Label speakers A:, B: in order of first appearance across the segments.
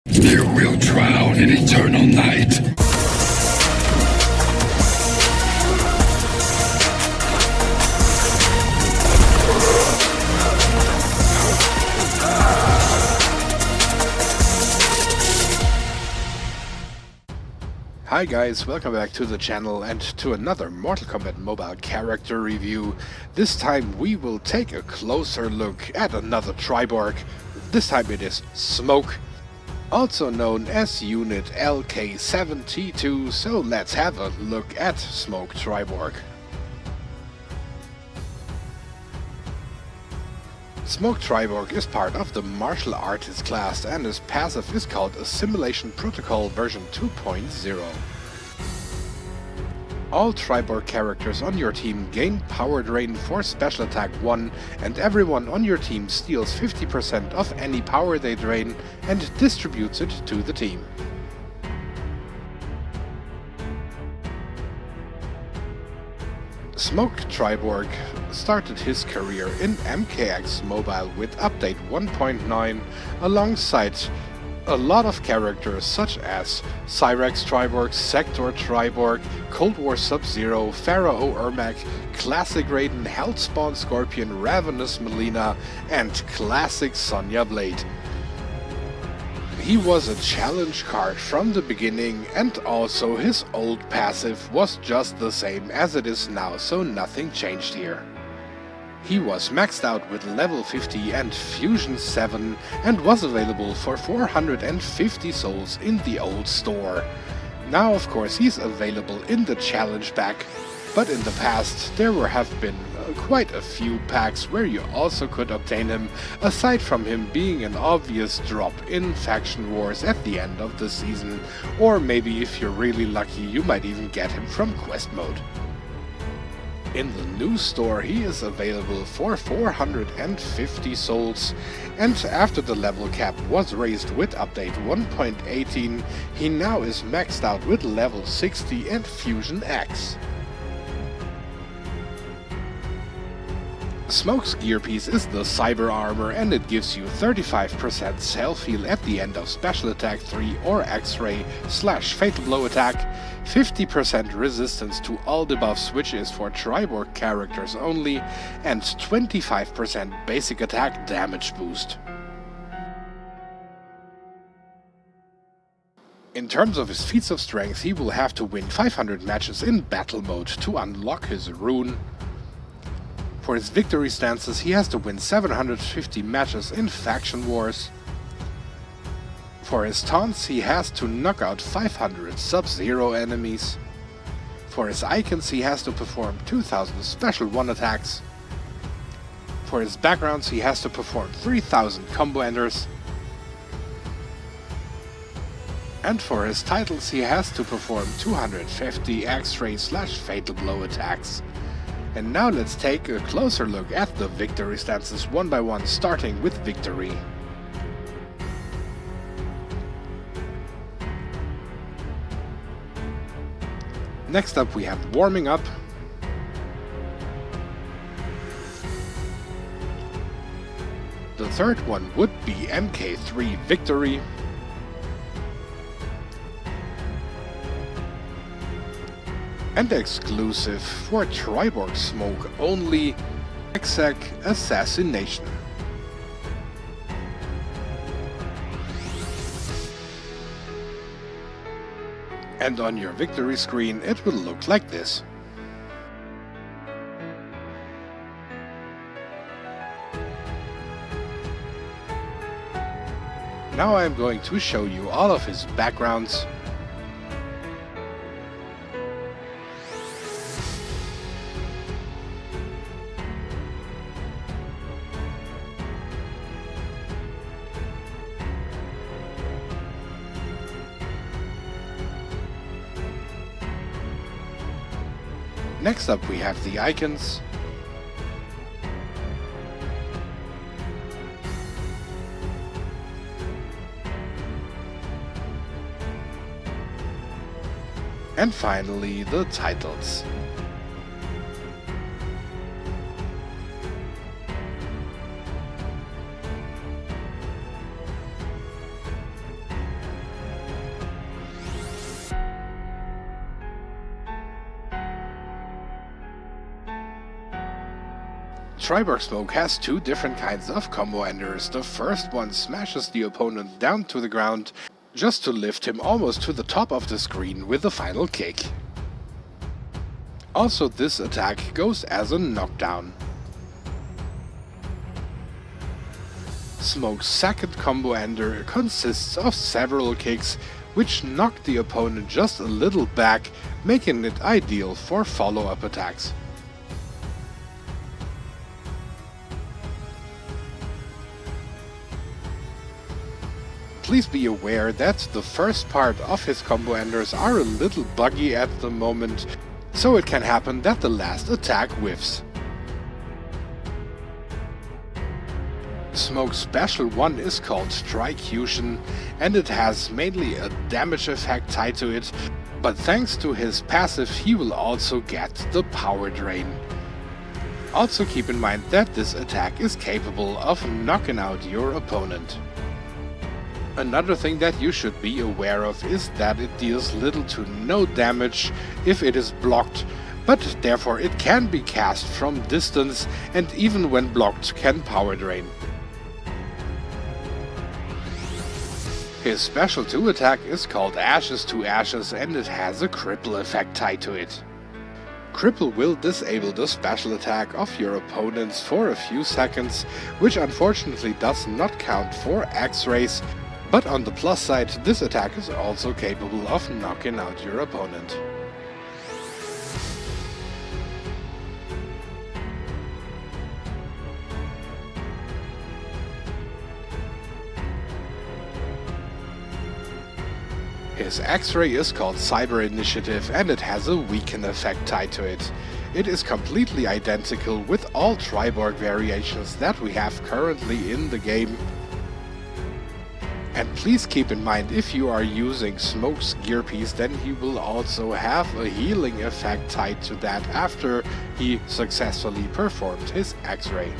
A: You will drown in eternal night.
B: Hi guys, welcome back to the channel and to another Mortal Kombat mobile character review. This time we will take a closer look at another Triborg. This time it is Smoke, also known as Unit LK7T2, so let's have a look at Smoke Triborg. Smoke Triborg is part of the Martial Artist class and his passive is called Assimilation Protocol version 2.0. All Triborg characters on your team gain power drain for special attack 1 and everyone on your team steals 50% of any power they drain and distributes it to the team. Smoke Triborg started his career in MKX Mobile with update 1.9 alongside a lot of characters such as Cyrex Triborg, Sector Triborg, Cold War Sub-Zero, Pharaoh Ermac, Classic Raiden, Hellspawn Scorpion, Ravenous Melina and Classic Sonya Blade. He was a challenge card from the beginning and also his old passive was just the same as it is now, so nothing changed here. He was maxed out with level 50 and Fusion 7 and was available for 450 souls in the old store. Now of course he's available in the challenge pack, but in the past there have been quite a few packs where you also could obtain him, aside from him being an obvious drop in Faction Wars at the end of the season, or maybe if you're really lucky you might even get him from Quest Mode. In the new store he is available for 450 souls, and after the level cap was raised with update 1.18, he now is maxed out with level 60 and Fusion X. Smoke's gear piece is the Cyber Armor and it gives you 35% self-heal at the end of Special Attack 3 or X-Ray / Fatal Blow attack, 50% resistance to all debuffs which is for Triborg characters only, and 25% basic attack damage boost. In terms of his feats of strength, he will have to win 500 matches in battle mode to unlock his rune. For his victory stances he has to win 750 matches in Faction Wars. For his taunts he has to knock out 500 Sub-Zero enemies. For his icons he has to perform 2000 special 1 attacks. For his backgrounds he has to perform 3000 combo enders. And for his titles he has to perform 250 X-Ray / Fatal Blow attacks. And now let's take a closer look at the victory stances one by one, starting with victory. Next up we have warming up. The third one would be MK3 victory. And exclusive for Triborg Smoke only, Exec Assassination. And on your victory screen it will look like this. Now I'm going to show you all of his backgrounds. Next up we have the icons. And finally, the titles. Triborg Smoke has two different kinds of combo enders. The first one smashes the opponent down to the ground just to lift him almost to the top of the screen with the final kick. Also, this attack goes as a knockdown. Smoke's second combo ender consists of several kicks which knock the opponent just a little back, making it ideal for follow-up attacks. Please be aware that the first part of his combo enders are a little buggy at the moment, so it can happen that the last attack whiffs. Smoke's special one is called Tricution, and it has mainly a damage effect tied to it, but thanks to his passive he will also get the power drain. Also keep in mind that this attack is capable of knocking out your opponent. Another thing that you should be aware of is that it deals little to no damage if it is blocked, but therefore it can be cast from distance and even when blocked can power drain. His special 2 attack is called Ashes to Ashes and it has a cripple effect tied to it. Cripple will disable the special attack of your opponents for a few seconds, which unfortunately does not count for X-rays, but on the plus side this attack is also capable of knocking out your opponent. His X-ray is called Cyber Initiative and it has a weaken effect tied to it. It is completely identical with all Triborg variations that we have currently in the game. And please keep in mind, if you are using Smoke's gear piece, then he will also have a healing effect tied to that after he successfully performed his X-ray.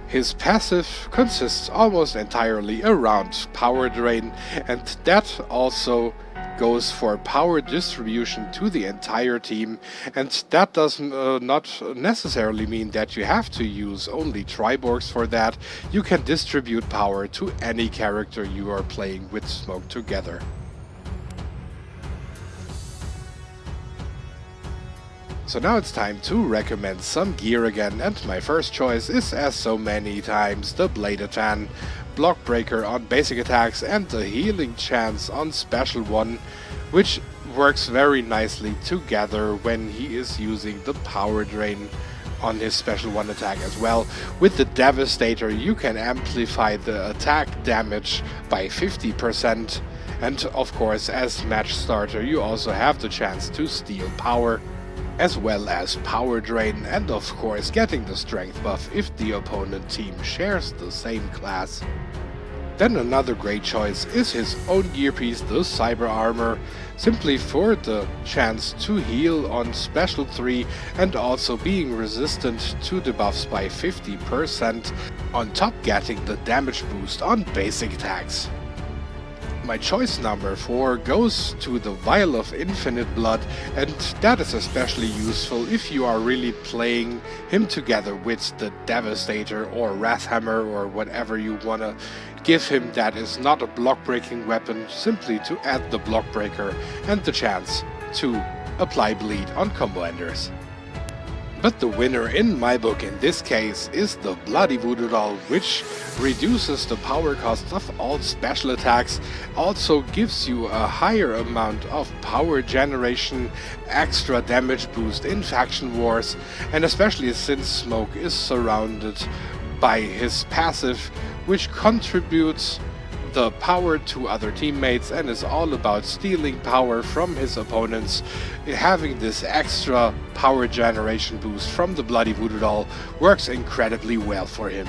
B: His passive consists almost entirely around power drain, and that also goes for power distribution to the entire team, and that does not necessarily mean that you have to use only Triborgs for that. You can distribute power to any character you are playing with Smoke together. So now it's time to recommend some gear again, and my first choice is, as so many times, the Bladed Fan, block breaker on basic attacks and the healing chance on special one, which works very nicely together when he is using the power drain on his special one attack as well. With the Devastator you can amplify the attack damage by 50%, and of course as match starter you also have the chance to steal power, as well as power drain, and of course getting the strength buff if the opponent team shares the same class. Then another great choice is his own gear piece, the Cyber Armor, simply for the chance to heal on special 3 and also being resistant to debuffs by 50%, on top getting the damage boost on basic attacks. My choice number 4 goes to the Vial of Infinite Blood, and that is especially useful if you are really playing him together with the Devastator or Wrathhammer or whatever you wanna give him that is not a block breaking weapon, simply to add the block breaker and the chance to apply bleed on combo enders. But the winner in my book in this case is the Bloody Voodoo Doll, which reduces the power cost of all special attacks, also gives you a higher amount of power generation, extra damage boost in faction wars, and especially since Smoke is surrounded by his passive, which contributes the power to other teammates and is all about stealing power from his opponents. Having this extra power generation boost from the Bloody Voodoo Doll works incredibly well for him.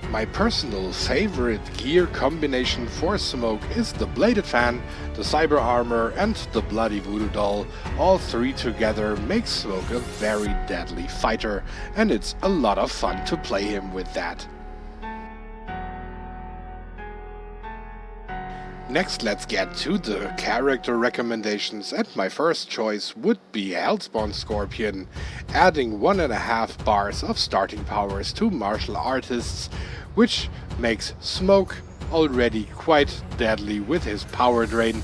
B: My personal favorite gear combination for Smoke is the Bladed Fan, the Cyber Armor and the Bloody Voodoo Doll. All three together make Smoke a very deadly fighter, and it's a lot of fun to play him with that. Next, let's get to the character recommendations, and my first choice would be Hellspawn Scorpion, adding 1.5 bars of starting powers to martial artists, which makes Smoke already quite deadly with his power drain.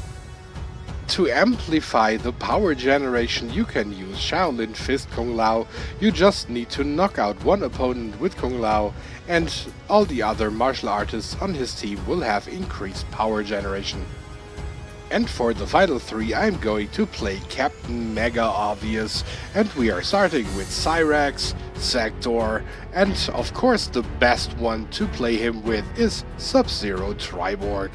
B: To amplify the power generation, you can use Shaolin Fist Kung Lao. You just need to knock out one opponent with Kung Lao, and all the other martial artists on his team will have increased power generation. And for the final 3, I'm going to play Captain Mega Obvious, and we are starting with Cyrax, Sector, and of course the best one to play him with is Sub-Zero Triborg.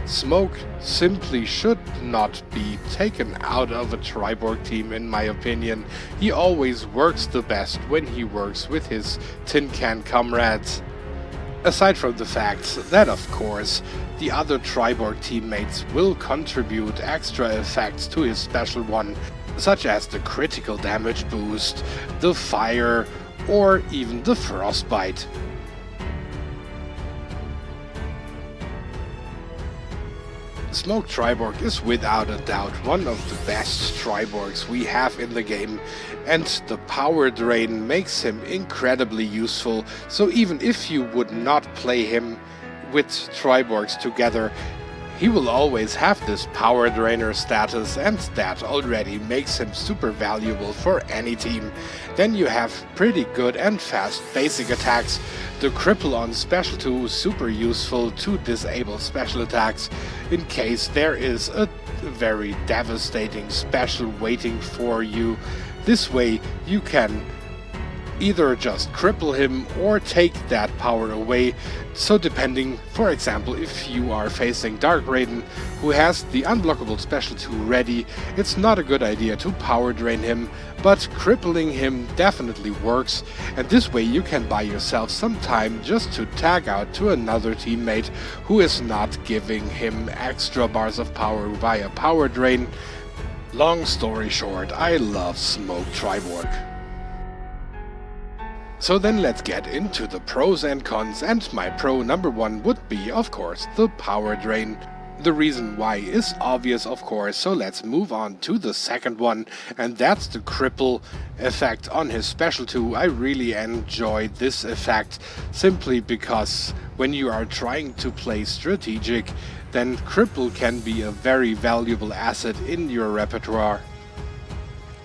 B: Smoke simply should not be taken out of a Triborg team in my opinion. He always works the best when he works with his tin can comrades. Aside from the fact that, of course, the other Triborg teammates will contribute extra effects to his special one, such as the critical damage boost, the fire, or even the frostbite. Smoke Triborg is without a doubt one of the best Triborgs we have in the game, and the power drain makes him incredibly useful, so even if you would not play him with Triborgs together, he will always have this power drainer status, and that already makes him super valuable for any team. Then you have pretty good and fast basic attacks. The cripple on special 2 is super useful to disable special attacks in case there is a very devastating special waiting for you. This way you can either just cripple him or take that power away. So depending, for example, if you are facing Dark Raiden, who has the unblockable special 2 ready, it's not a good idea to power drain him, but crippling him definitely works, and this way you can buy yourself some time just to tag out to another teammate who is not giving him extra bars of power via power drain. Long story short, I love Smoke Triborg. So then let's get into the pros and cons, and my pro number 1 would be, of course, the power drain. The reason why is obvious, of course, so let's move on to the second one, and that's the cripple effect on his special 2. I really enjoy this effect simply because when you are trying to play strategic, then cripple can be a very valuable asset in your repertoire.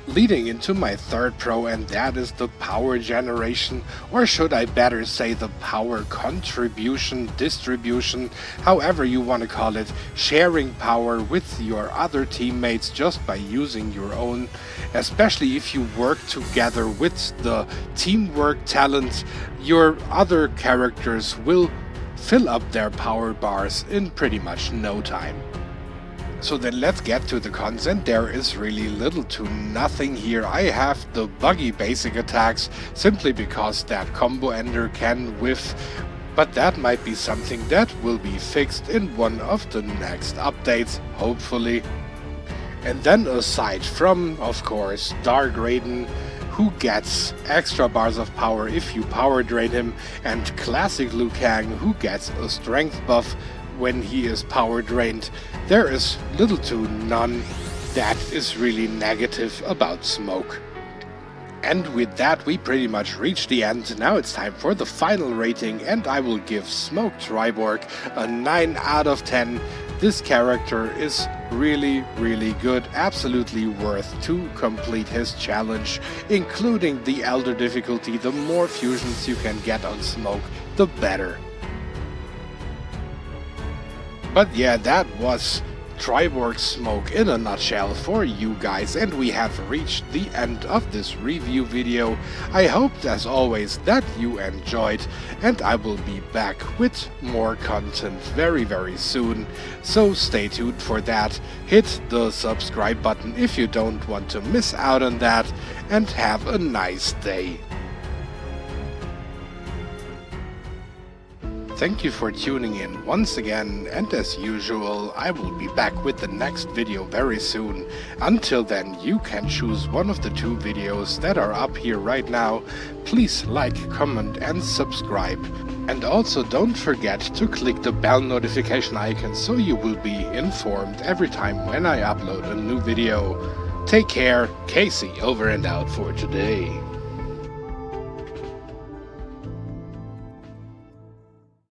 B: Leading into my third pro, and that is the power generation, or should I better say the power contribution, distribution, however you want to call it, sharing power with your other teammates just by using your own, especially if you work together with the teamwork talent, your other characters will fill up their power bars in pretty much no time. So then let's get to the cons, and there is really little to nothing here. I have the buggy basic attacks simply because that combo ender can whiff, but that might be something that will be fixed in one of the next updates, hopefully. And then aside from, of course, Dark Raiden, who gets extra bars of power if you power drain him, and classic Liu Kang, who gets a strength buff when he is power drained, there is little to none that is really negative about Smoke. And with that we pretty much reached the end. Now it's time for the final rating, and I will give Smoke Triborg a 9 out of 10. This character is really good, absolutely worth to complete his challenge, including the Elder difficulty. The more fusions you can get on Smoke, the better. But yeah, that was Triborg Smoke in a nutshell for you guys, and we have reached the end of this review video. I hope, as always, that you enjoyed, and I will be back with more content very soon, so stay tuned for that. Hit the subscribe button if you don't want to miss out on that, and have a nice day. Thank you for tuning in once again, and as usual, I will be back with the next video very soon. Until then, you can choose one of the 2 videos that are up here right now. Please like, comment and subscribe. And also don't forget to click the bell notification icon so you will be informed every time when I upload a new video. Take care, Casey over and out for today.